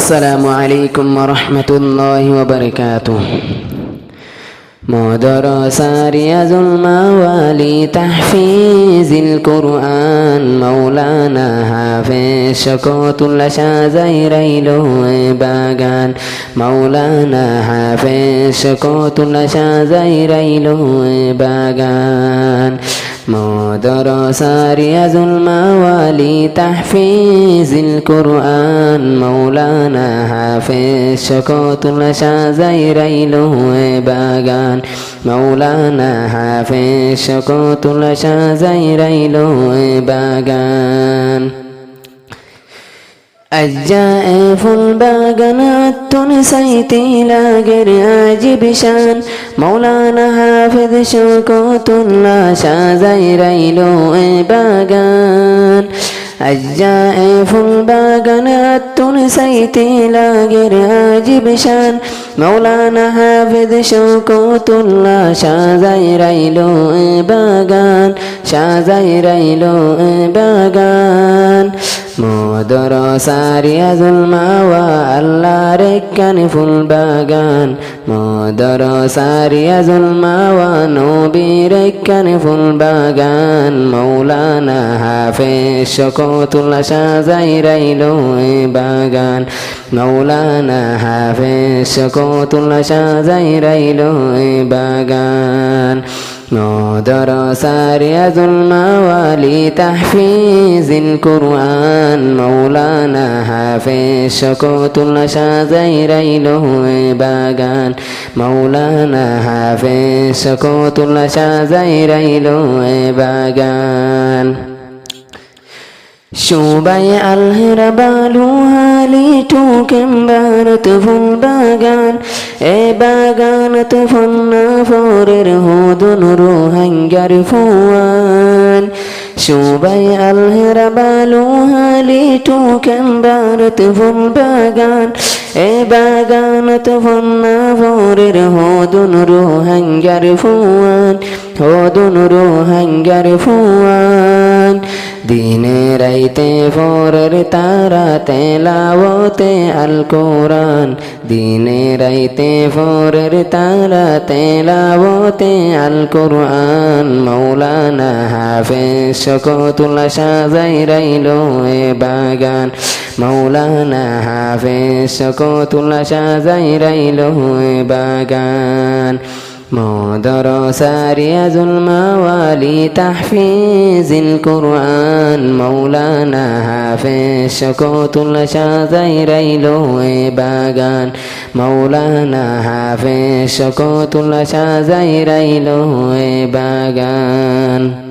السلام عليكم ورحمة الله وبركاته. مدرسة رياض الموالي تحفيظ القرآن مولانا حافظ شكوت الأشازيريلو باغان مولانا حافظ شكوت الأشازيريلو باغان مدرسة رياض الموالي تحفيظ القرآن مولانا حافظ شكوت الأشازيريلو باغان مولانا حافظ شكوت الأشازيريلو باغان الجائف الباغن التونسيتي لاقر عجب شان مولانا حافظ شوكوت الله شازيريلو باغان الجائف الباغن التونسيتي لاقر عجب شان مولانا حافظ شوكوت الله شازيريلو باغان شازيريلو باغان مدرسة رياض الماوى الله ركن فل باغان مدرسة رياض الماوى نوبي ركن فل باغان مولانا حافظ شكوت الله شازيريلو باغان مولانا حافظ شكوت الله شازيريلو باغان مدرسة رياض الموالي تحفيظ القرآن مولانا حافظ شكوت الله شازيريلو باغان مولانا حافظ شكوت الله شازيريلو باغان شوبي الهربالوها لتوكم بارت فل باغان باغان تفنى فورر هودن روحن جرفوان شوبي الهربالوها لتوكم بارت فل باغان باغان تفنى فورر هودن روحن جرفوان هودن روحن جرفوان দিনে রাইতে ফরের তারা তেলাওয়াতে আল কোরআন দিনে রাইতে ফরের তারা তেলাওয়াতে আল কোরআন মাওলানা হাফেজ শকতুল্লাহ শাজাইরাইলো বাগান মাওলানা হাফেজ শকতুল্লাহ শাজাইরাইলো বাগান مدرسة رياض الموالي تحفيظ القرآن مولانا حافظ شكوت الله شازيريلو باغان مولانا حافظ شكوت الله شازيريلو باغان